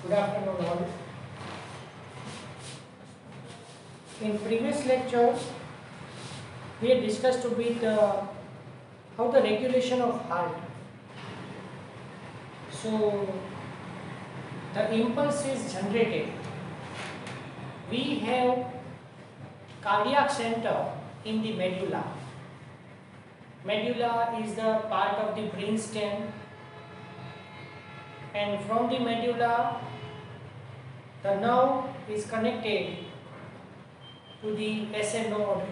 Good afternoon all. In previous lecture, we had discussed a bit how the regulation of heart. So, the impulse is generated. We have cardiac center in the medulla. Medulla is the part of the brainstem, and from the medulla, the nerve is connected to the SA node.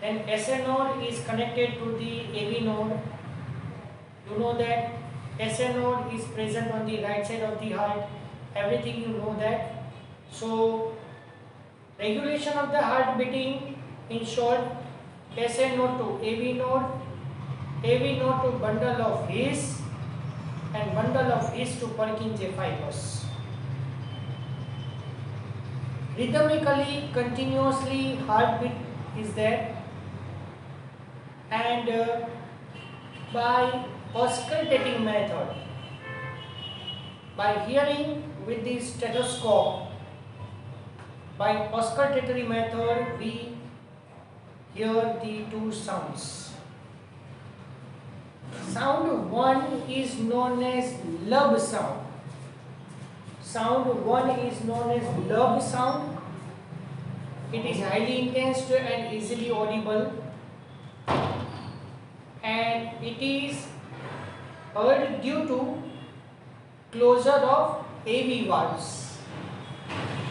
Then SA node is connected to the AV node. You know that SA node is present on the right side of the heart. Everything you know that. So, regulation of the heart beating, in short, SA node to AV node to bundle of His, and bundle of His to Purkinje fibers. Rhythmically, continuously heartbeat is there, and by auscultating method, by hearing with the stethoscope, by auscultatory method we hear the two sounds. Sound 1 is known as lub sound. Sound 1 is known as lub sound. It is highly intense and easily audible, and it is heard due to closure of AV valves,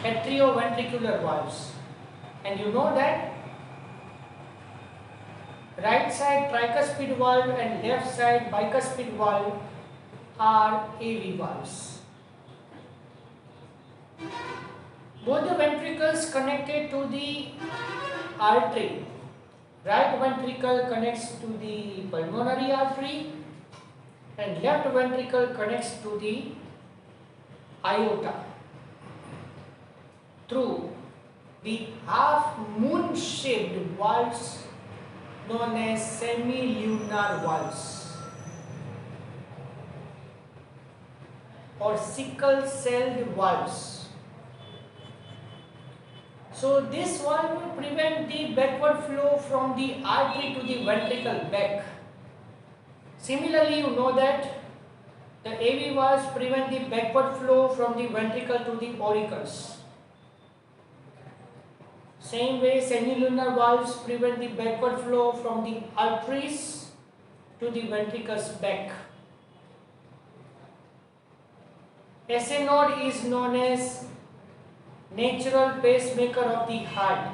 atrioventricular valves. And you know that right side tricuspid valve and left side bicuspid valve are AV valves. Both the ventricles connected to the artery. Right ventricle connects to the pulmonary artery and left ventricle connects to the aorta through the half moon shaped valves known as semilunar valves or sickle celled valves. So this valve will prevent the backward flow from the artery to the ventricle back. Similarly, you know that the AV valves prevent the backward flow from the ventricle to the auricles. Same way, semilunar valves prevent the backward flow from the arteries to the ventricles back. SA node is known as natural pacemaker of the heart,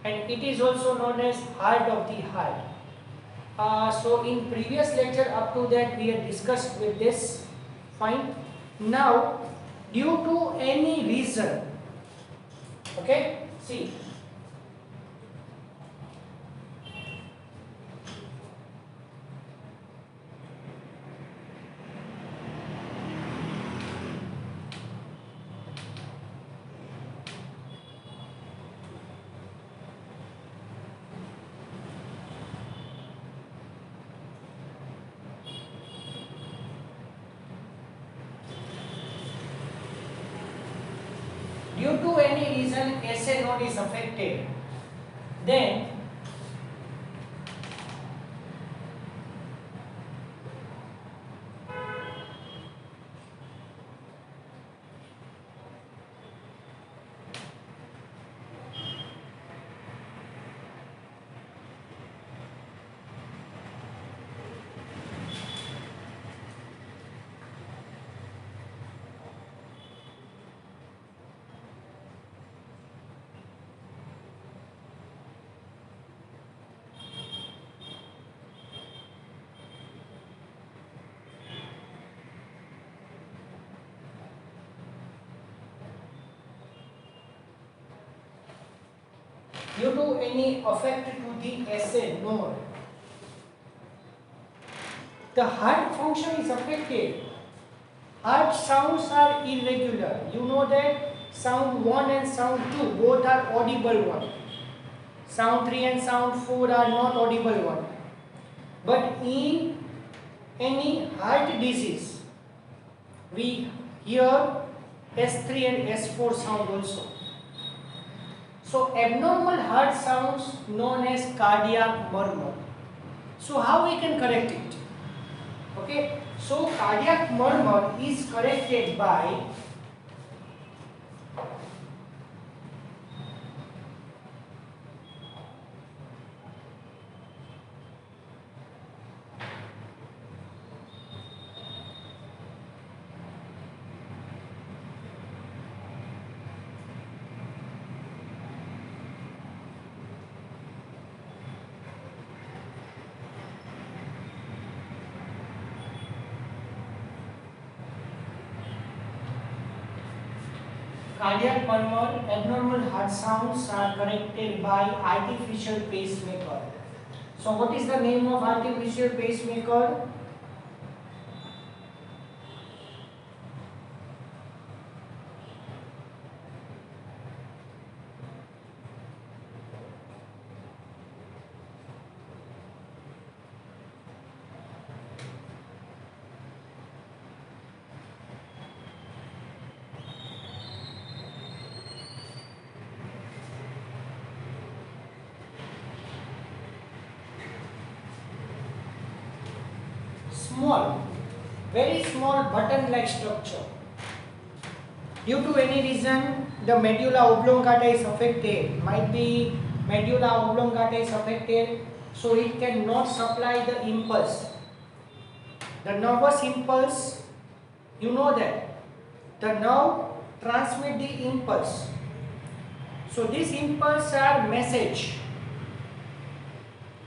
and it is also known as heart of the heart. So in previous lecture up to that we had discussed with this. Fine. Now, due to any reason, okay, see, due to any reason SA node is affected, then due to any effect to the SA node, the heart function is affected. Heart sounds are irregular. You know that sound 1 and sound 2 both are audible one. Sound 3 and sound 4 are not audible one. But in any heart disease, we hear S3 and S4 sound also. So abnormal heart sounds known as cardiac murmur. So how we can correct it? Okay, so cardiac murmur is corrected by cardiac murmur, abnormal heart sounds are corrected by artificial pacemaker. So what is the name of artificial pacemaker? Small, very small button-like structure. Due to any reason, the medulla oblongata is affected. Might be medulla oblongata is affected, so it cannot supply the impulse. The nervous impulse, you know that the nerve transmit the impulse. So this impulse are message.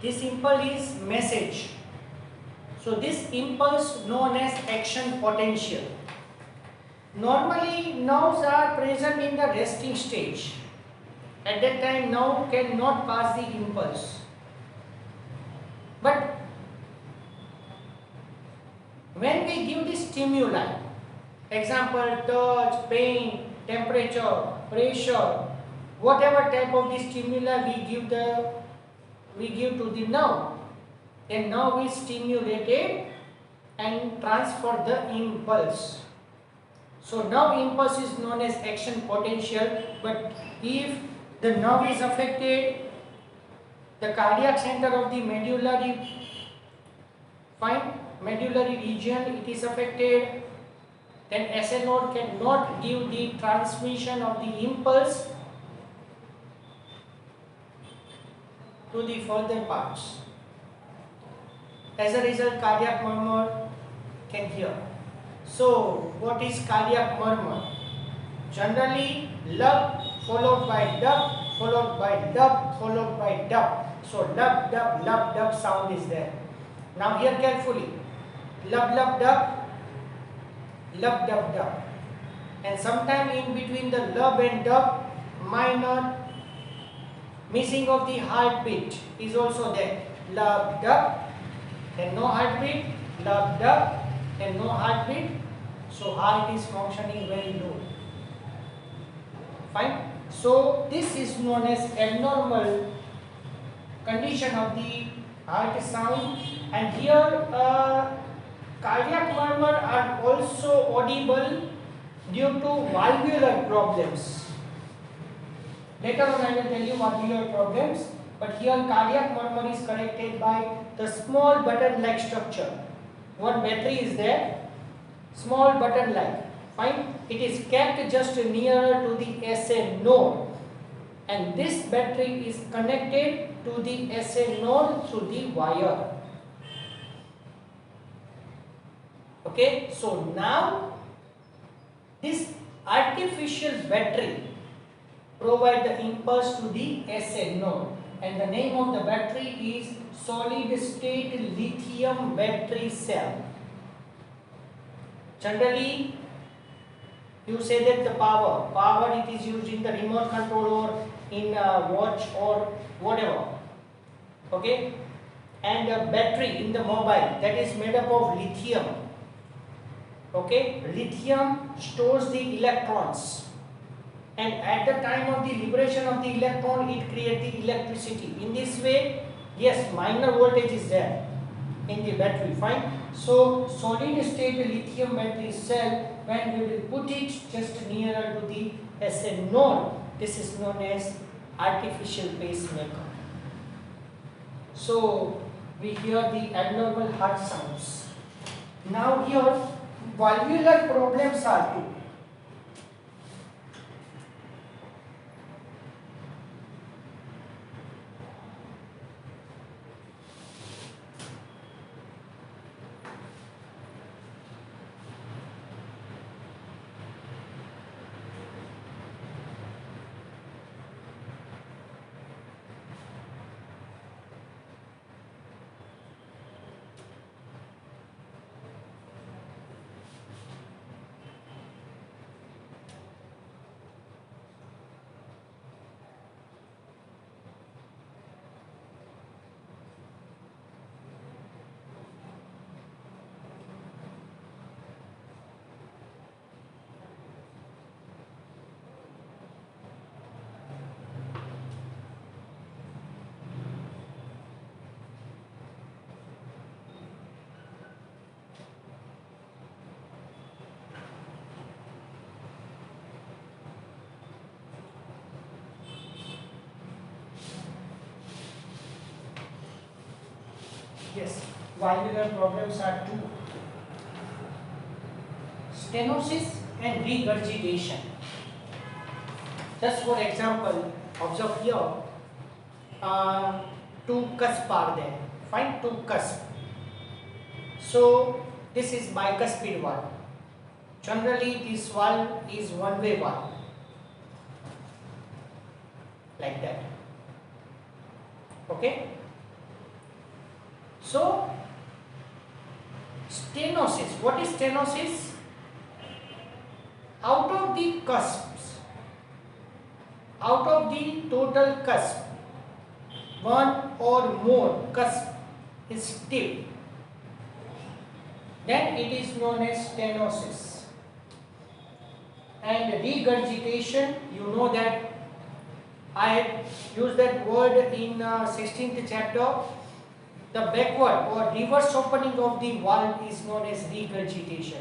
This impulse is message. So this impulse known as action potential. Normally nerves are present in the resting stage. At that time nerve cannot pass the impulse. But when we give the stimuli, example touch, pain, temperature, pressure, whatever type of the stimuli we give to the nerve, then nerve is stimulated and transfer the impulse. So nerve impulse is known as action potential, but if the nerve is affected, the cardiac center of the medullary region, it is affected, then SA node cannot give the transmission of the impulse to the further parts. As a result, cardiac murmur can hear. So, what is cardiac murmur? Generally, lub followed by dub, followed by dub, followed by dub. So, lub dub sound is there. Now, hear carefully. Lub dub, lub dub dub. And sometime in between the lub and dub, minor missing of the heartbeat is also there. Lub dub. And no heartbeat, lub dub, and no heartbeat, so heart is functioning very low. Fine. So this is known as abnormal condition of the heart sound, and here cardiac murmur are also audible due to valvular problems. Later on I will tell you valvular problems. But here cardiac murmur is corrected by the small button-like structure. One battery is there, small button-like. Fine. It is kept just nearer to the SA node, and this battery is connected to the SA node through the wire. Okay. So now this artificial battery provide the impulse to the SA node. And the name of the battery is solid state lithium battery cell. Generally, you say that the power it is used in the remote control or in a watch or whatever. Okay, and a battery in the mobile, that is made up of lithium. Okay, lithium stores the electrons. And at the time of the liberation of the electron, it creates the electricity. In this way, yes, minor voltage is there. in the battery. Fine. So solid state lithium battery cell, when we will put it just nearer to the SN node, this is known as artificial pacemaker. So we hear the abnormal heart sounds. Now here valvular problems are two. Yes, valvular problems are two. Stenosis and regurgitation. Just for example, observe here, two cusps are there. Fine, two cusps. So this is bicuspid valve. Generally, this valve is one-way valve, like that. Okay. So stenosis. What is stenosis? Out of the cusps, out of the total cusp, one or more cusp is stiff, then it is known as stenosis. And regurgitation, you know that I had used that word in 16th chapter. The backward or reverse opening of the valve is known as regurgitation.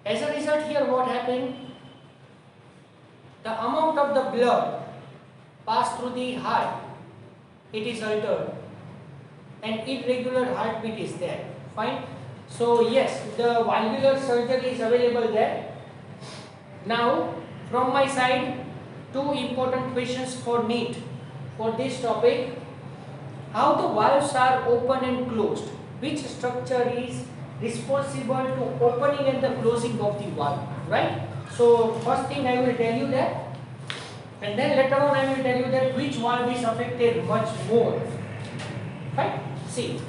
As a result, here what happened? The amount of the blood passed through the heart, it is altered, and irregular heartbeat is there. Fine. So yes, the valvular surgery is available there. Now, from my side, two important questions for NEET for this topic. How the valves are open and closed? Which structure is responsible to opening and the closing of the valve? Right? So first thing I will tell you that, and then later on I will tell you that which valve is affected much more. Right? See.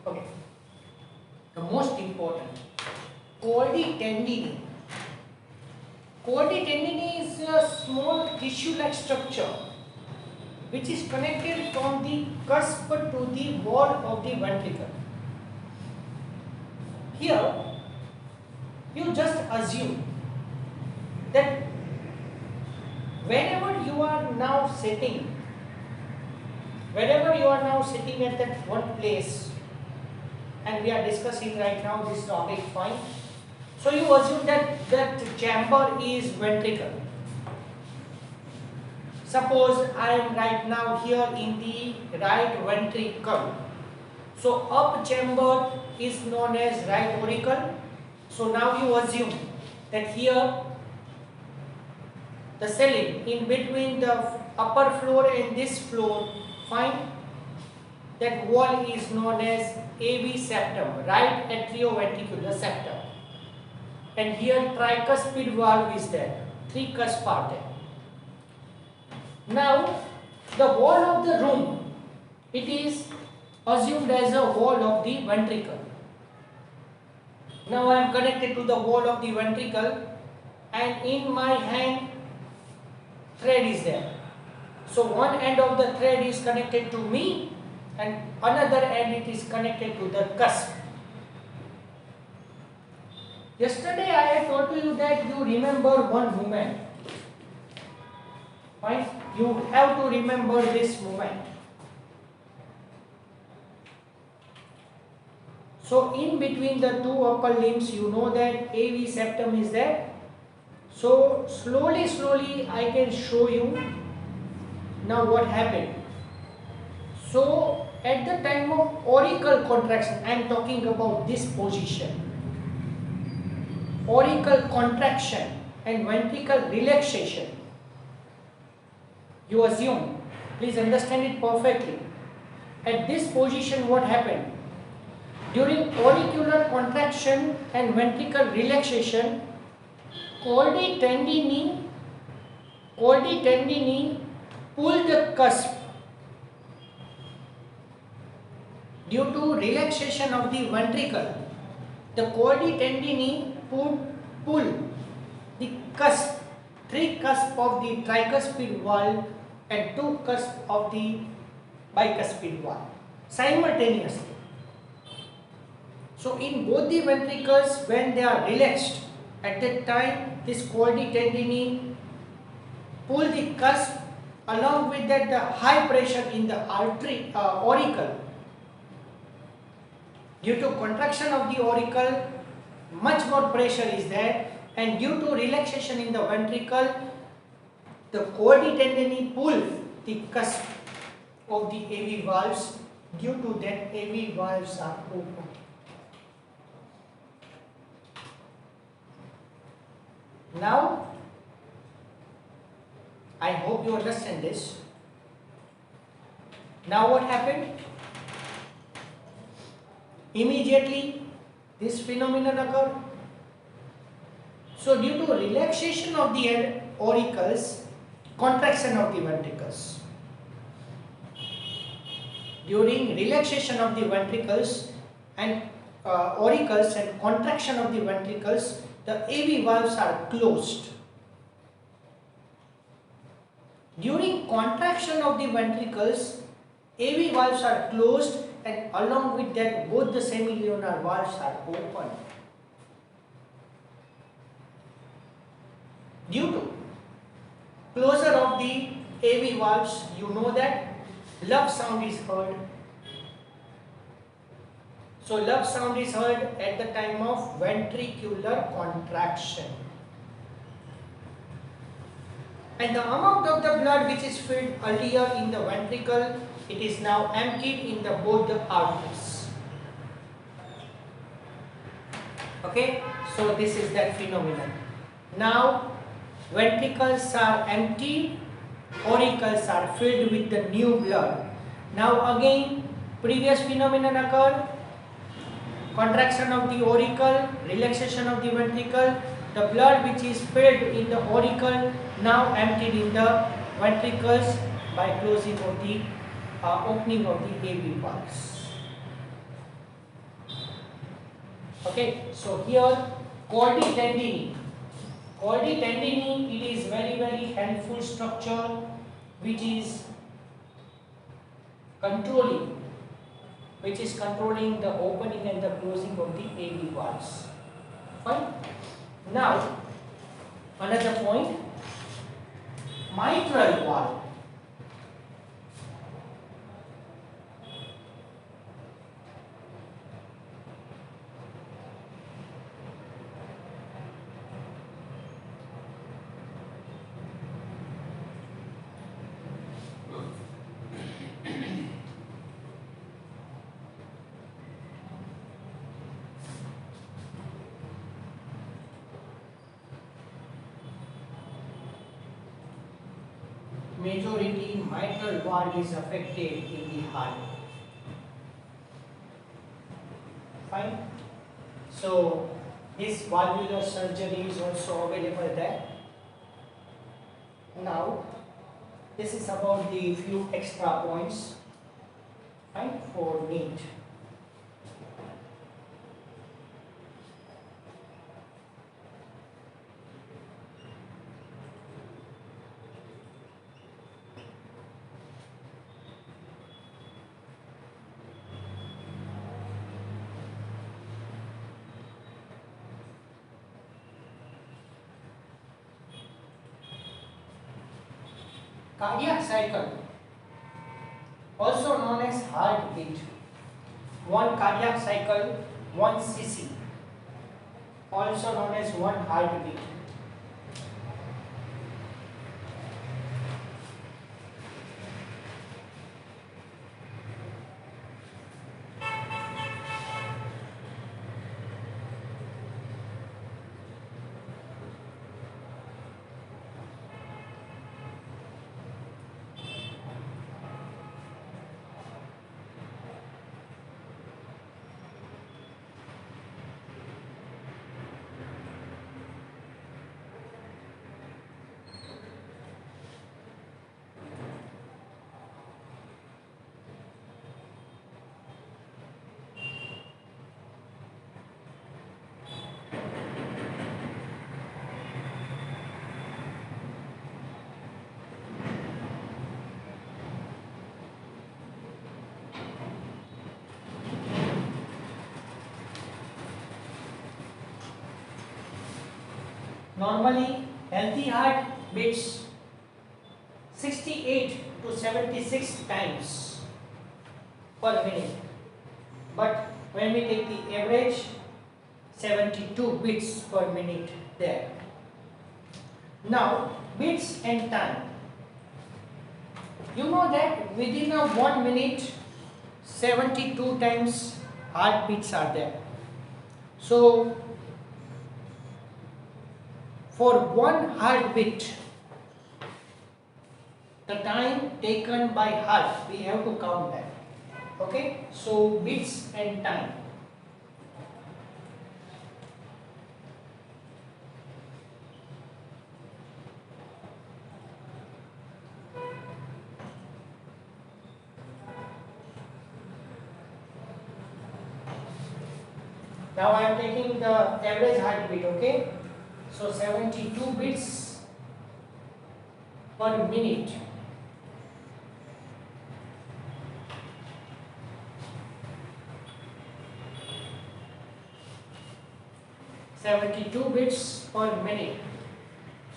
Okay. The most important, Colles tendini. Colles tendini is a small tissue-like structure which is connected from the cusp to the wall of the ventricle. here you just assume that wherever you are now sitting, wherever you are now sitting at that one place, and we are discussing right now this topic, fine. So you assume that that chamber is ventricle. Suppose I am right now here in the right ventricle. So up chamber is known as right auricle. So now you assume that here the ceiling in between the upper floor and this floor, fine, that wall is known as AV septum, right atrioventricular septum. And here tricuspid valve is there, three cusps are there. Now the wall of the room, it is assumed as a wall of the ventricle. Now I am connected to the wall of the ventricle, and in my hand thread is there. So one end of the thread is connected to me and another end it is connected to the cusp. Yesterday I had told you that you remember one movement. Fine? You have to remember this movement. So in between the two upper limbs, you know that AV septum is there. So slowly I can show you now what happened. So at the time of auricle contraction, I am talking about this position. Auricle contraction and ventricle relaxation. You assume, please understand it perfectly. At this position what happened? During auricular contraction and ventricle relaxation, Coldi tendini pull the cusp. Due to relaxation of the ventricle, the Coldi tendini pull the cusp, three cusps of the tricuspid valve and two cusps of the bicuspid valve simultaneously. So in both the ventricles, when they are relaxed, at that time this Coldi tendini pull the cusp, along with that the high pressure in the auricle. Due to contraction of the auricle, much more pressure is there, and due to relaxation in the ventricle, the Coldi tendini pull the cusp of the AV valves. Due to that, AV valves are open. Now, I hope you understand this. Now what happened? Immediately this phenomenon occurred. So due to relaxation of the auricles, contraction of the ventricles. During relaxation of the ventricles and auricles and contraction of the ventricles, the AV valves are closed. During contraction of the ventricles, AV valves are closed, and along with that both the semilunar valves are open. Due to closure of the AV valves, you know that love sound is heard. So love sound is heard at the time of ventricular contraction. And the amount of the blood which is filled earlier in the ventricle, it is now emptied in the both the arteries. Okay, so this is that phenomenon. Now ventricles are empty, auricles are filled with the new blood. Now again previous phenomenon occurred. Contraction of the auricle, relaxation of the ventricle, the blood which is filled in the auricle now emptied in the ventricles by closing of the opening of the AV valves. Okay, so here Coldi tendini. Coldi tendini, it is very helpful structure which is controlling the opening and the closing of the AV valves. Fine. Now another point, mitral valve. Majority mitral valve is affected in the heart. Fine. So this valvular surgery is also available there. Now this is about the few extra points, fine, for NEET. Cardiac cycle, also known as heartbeat. One cardiac cycle, 1 cc, also known as one heartbeat. Normally, healthy heart beats 68 to 76 times per minute. But when we take the average, 72 beats per minute there. Now, beats and time. You know that within a 1 minute, 72 times heartbeats are there. So, for one heartbeat, the time taken by heart, we have to count that. Okay, so beats and time. Now I am taking the average heartbeat, okay? So 72 beats per minute. Beats per minute.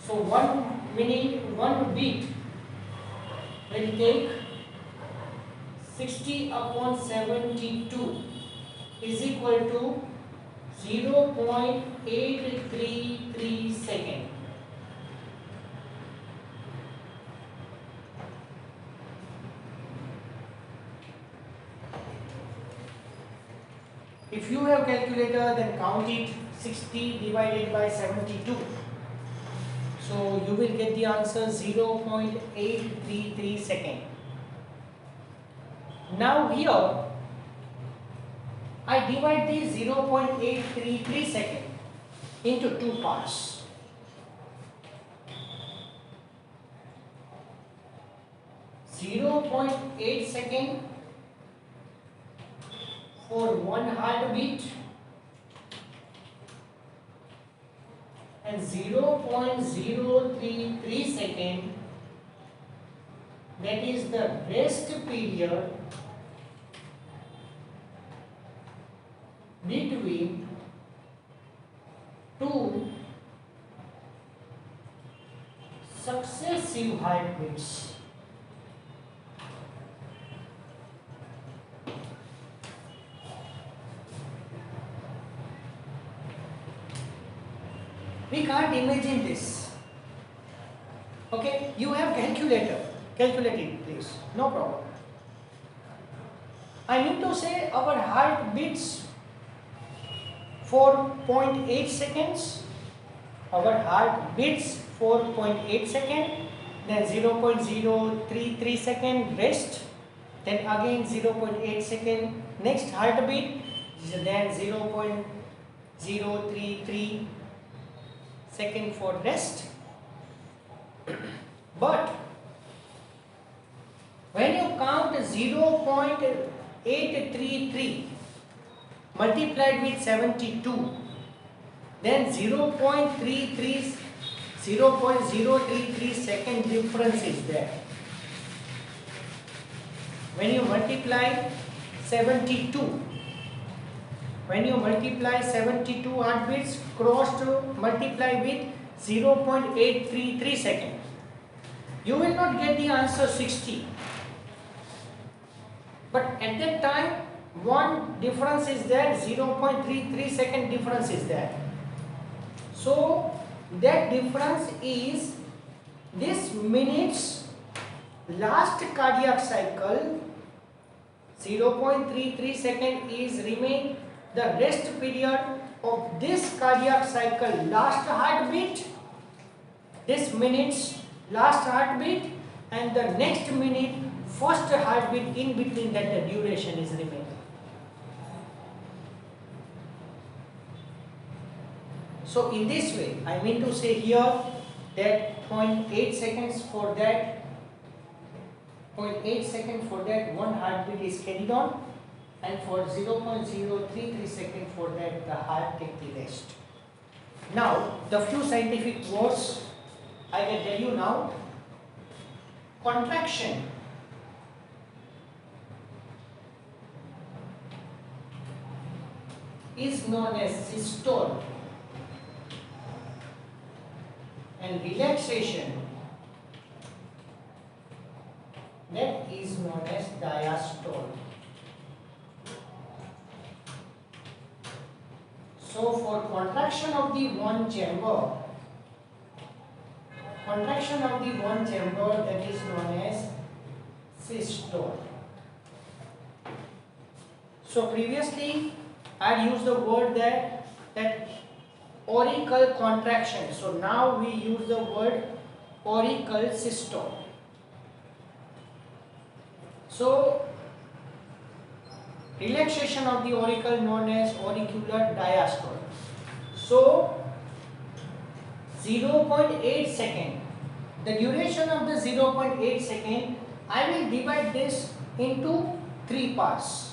So 1 minute, 1 beat will take 60 upon 72 is equal to 0.833 second. If you have calculator, then count it, 60 divided by 72. So you will get the answer 0.833 second. Now here I divide the 0.833 second into two parts. .8 second for one heartbeat and 0.033 second, that is the rest period between two successive heartbeats. We can't imagine this. Okay, you have calculator. Calculate it, please. No problem. I mean to say our heart beats for 0.8 seconds. Our heart beats for 0.8 second, then 0.033 second rest, then again 0.8 second next heartbeat, then 0.033 second for rest. But when you count 0.833 multiplied with 72, then 0.033 second difference is there. When you multiply 72, when you multiply 72 heartbeats cross to multiply with 0.833 second, you will not get the answer 60. But at that time, one difference is there, 0.33 second difference is there. So that difference is this minute's last cardiac cycle. 0.33 second is remain the rest period of this cardiac cycle last heartbeat, this minute's last heartbeat, and the next minute first heartbeat, in between that the duration is remaining. So in this way, I mean to say here that 0.8 seconds for that, 0.8 seconds for that one heartbeat is carried on, and for 0.033 second for that the heart take the rest. Now the few scientific words I can tell you now. Contraction is known as systole, and relaxation, that is known as diastole. So for contraction of the one chamber, that is known as systole. So previously I used the word that auricle contraction. So now we use the word auricle systole. So relaxation of the auricle known as auricular diastole. So 0.8 second, the duration of the 0.8 second, I will divide this into 3 parts.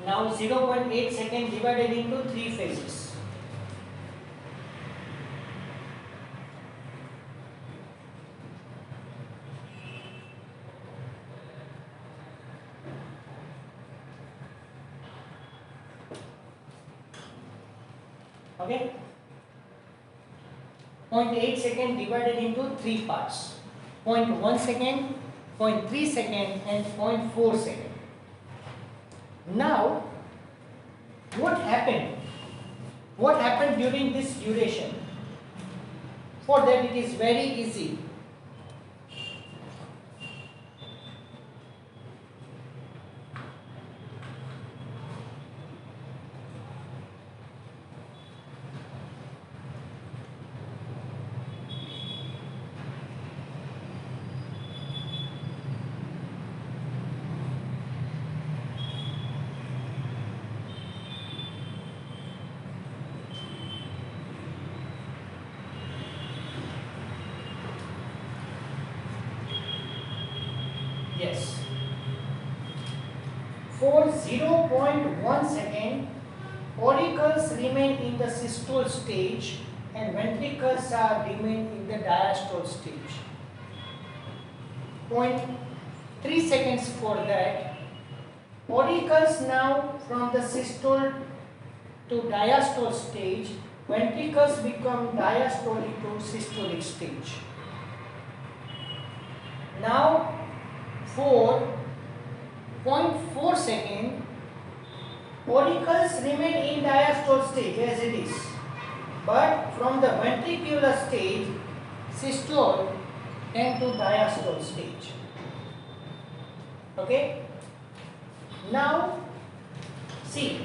Now 0.8 second divided into 3 phases. Okay? 0.8 second divided into 3 parts. 0.1 second, 0.3 second and 0.4 second. Now, what happened? what happened during this duration? For that it is very easy. Yes. For 0.1 second, auricles remain in the systole stage and ventricles are remain in the diastole stage. 0.3 seconds for that. Auricles now from the systole to diastole stage, ventricles become diastolic to systolic stage. Now for 0.4 second, auricles remain in diastole stage as it is, but from the ventricular stage, systole and to diastole stage. Okay. Now see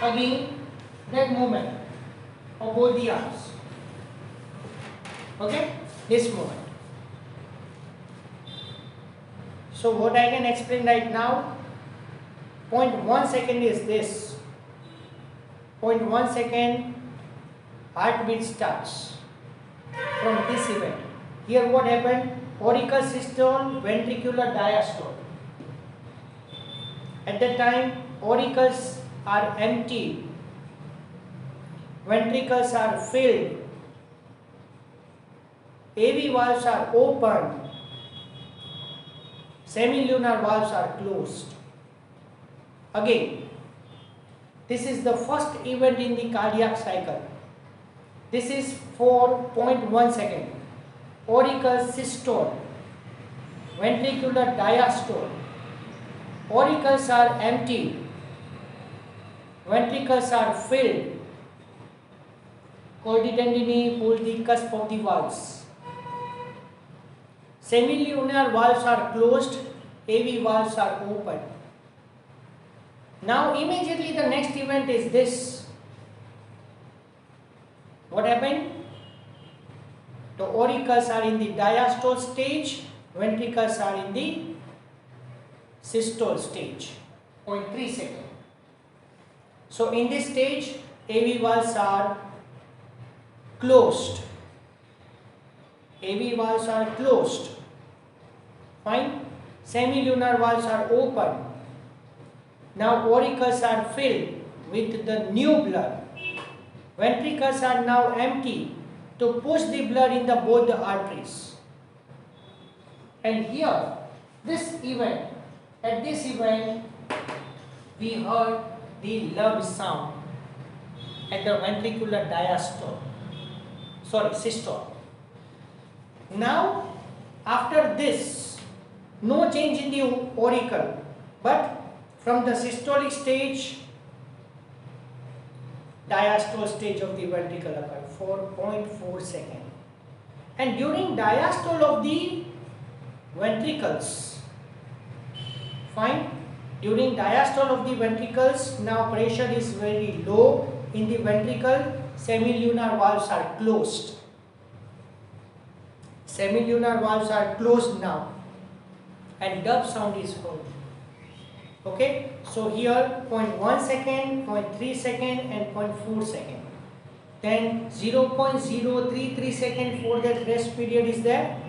again that movement of both the arms. Okay, this movement. So what I can explain right now, 0.1 second is this. 0.1 second heartbeat starts from this event. Here what happened? Auricle systole, ventricular diastole. At that time auricles are empty, ventricles are filled, AV valves are open, semilunar valves are closed. Again, this is the first event in the cardiac cycle. This is for 0.1 second. Auricle systole, ventricular diastole. Auricles are empty, ventricles are filled. Chordae tendineae pull the cusp of the valves. Semilunar valves are closed, AV valves are open. Now immediately the next event is this. What happened? The auricles are in the diastole stage, ventricles are in the systole stage. 0.3 second. So in this stage, AV valves are closed. AV valves are closed. Fine. Semilunar valves are open. Now auricles are filled with the new blood. Ventricles are now empty to push the blood in the both the arteries. And here, at this event, we heard the love sound at the ventricular diastole. Systole. Now, after this, no change in the auricle, but from the systolic stage, diastole stage of the ventricle occurred for 0.4 second. And during diastole of the ventricles, fine, during diastole of the ventricles, now pressure is very low in the ventricle, semilunar valves are closed. Semilunar valves are closed now and dub sound is heard. Okay, so here 0.1 second, 0.3 second and 0.4 second. Then 0.033 second for that rest period is there.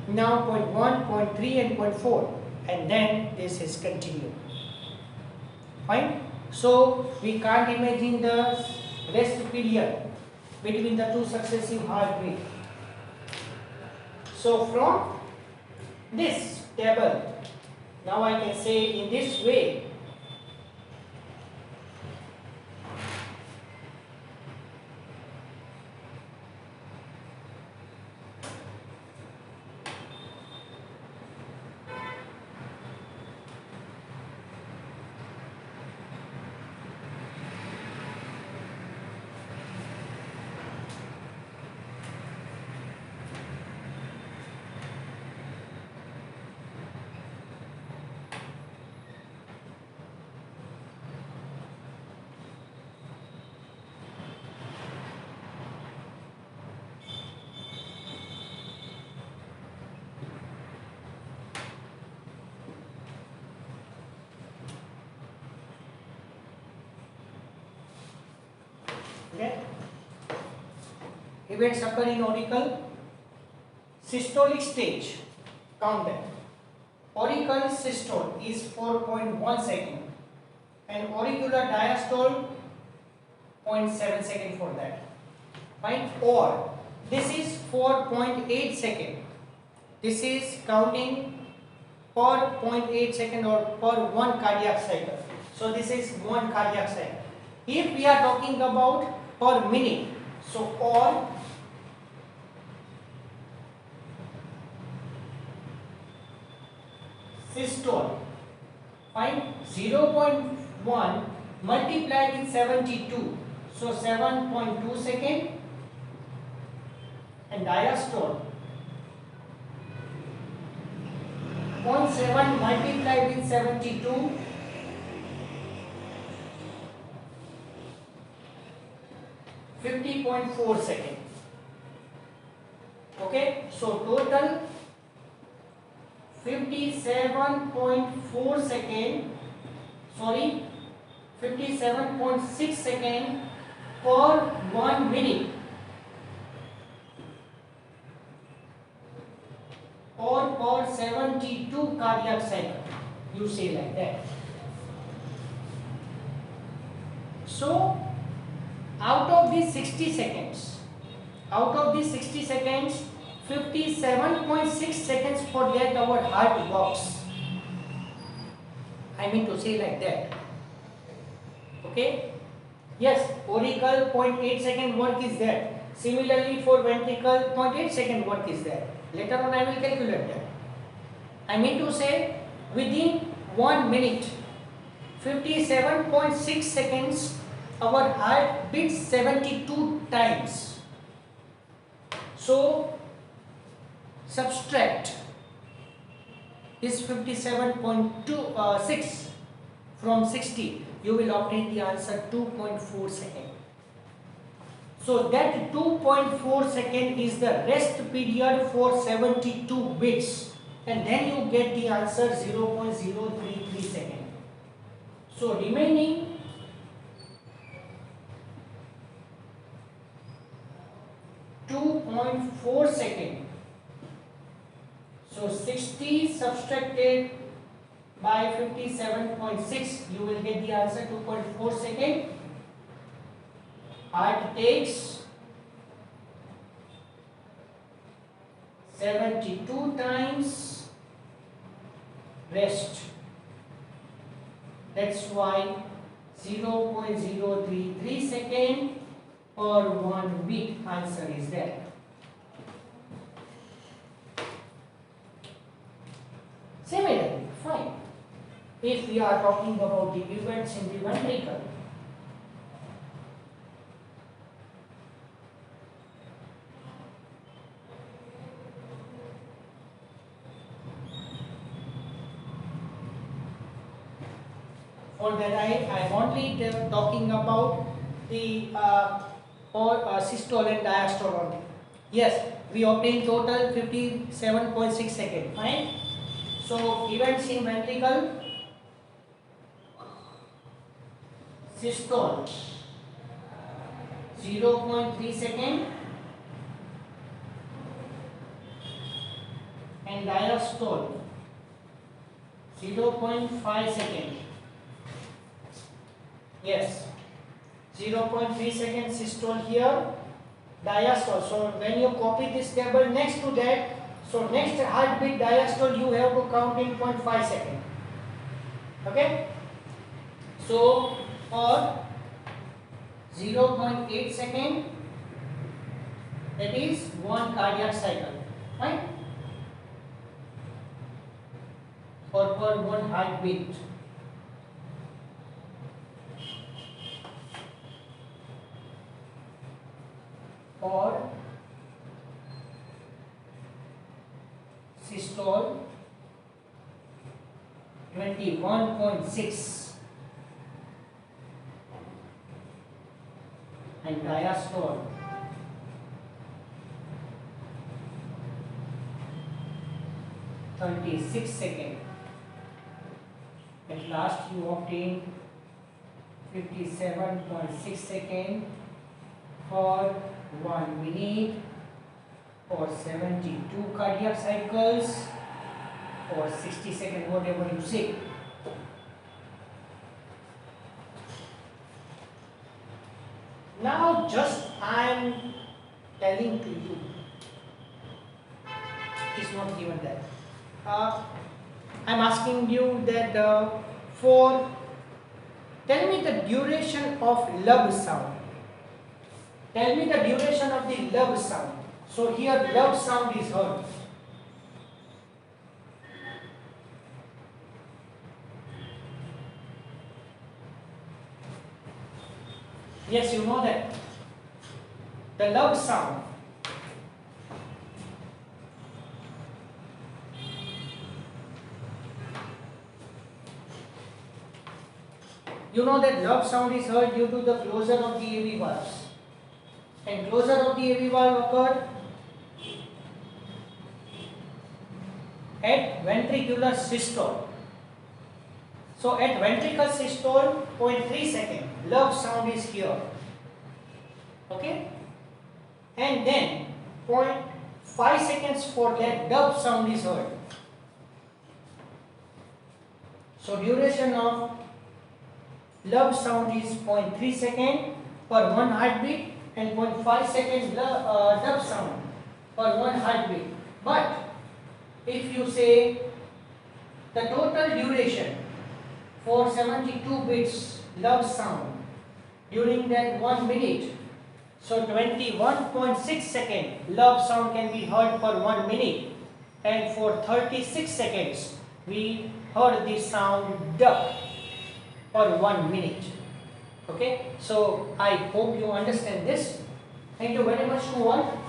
Now 0.1, 0.3 and 0.4 and then this is continued. Fine. So we can't imagine the rest period between the two successive heartbeats. So from this table, now I can say in this way, Okay. Events occur in auricle. Systolic stage. Count them. Auricle systole is 4.1 second and auricular diastole 0.7 second for that. Fine. Or this is 4.8 second. This is counting per 0.8 second or per 1 cardiac cycle. So this is 1 cardiac cycle. If we are talking about per minute, so or systole, fine, 0.1 multiplied with 72, so 7.2 second, and diastole 0.7 multiplied with 72, 50.4 second. Okay, so total 57.4 second, sorry, 57.6 second per 1 minute or per 72 cardiac cycle, you say like that. So out of these 60 seconds, 57.6 seconds for that our heart works. I mean to say like that. Okay? Yes, auricle 0.8 second work is there. Similarly for ventricle 0.8 second work is there. Later on I will calculate that. I mean to say within 1 minute, 57.6 seconds our heart beats 72 times. So subtract this 57.6 from 60, you will obtain the answer 2.4 second. So that 2.4 second is the rest period for 72 bits, and then you get the answer 0.033 second. So remaining 2.4 second. So 60 subtracted by 57.6, you will get the answer 2.4 second. Heart takes 72 times rest. That's why 0.033 second per 1 beat answer is there. Similarly, fine. If we are talking about the events in the ventricle, for that I am only talking about the systole and diastole only. Yes, we obtain total 57.6 seconds. Fine. So events in ventricle, systole 0.3 second and diastole 0.5 second. Yes, 0.3 second systole here, diastole. So when you copy this table next to that, so next heartbeat diastole you have to count in 0.5 second. Okay? So for 0.8 second, that is 1 cardiac cycle. Right? Or per 1 heartbeat. Or systole 21.6 and diastole 36 seconds. At last you obtain 57.6 seconds for 1 minute or 72 cardiac cycles or 60 seconds, whatever you say. Now just I am telling to you, it is not given that. I am asking you that tell me the duration of love sound. Tell me the duration of the love sound. So here love sound is heard. Yes, you know that. The love sound. You know that love sound is heard due to the closure of the AV valves. And closure of the AV valve occurred at ventricular systole. So at ventricular systole, 0.3 second, love sound is here. Okay? And then 0.5 seconds for that dub sound is heard. So duration of love sound is 0.3 second per 1 heartbeat and 0.5 second dub sound per 1 heartbeat. But if you say the total duration for 72 bits love sound during that 1 minute, so 21.6 second love sound can be heard per 1 minute, and for 36 seconds we heard the sound dub per 1 minute. Okay, so I hope you understand this. Thank you very much to all.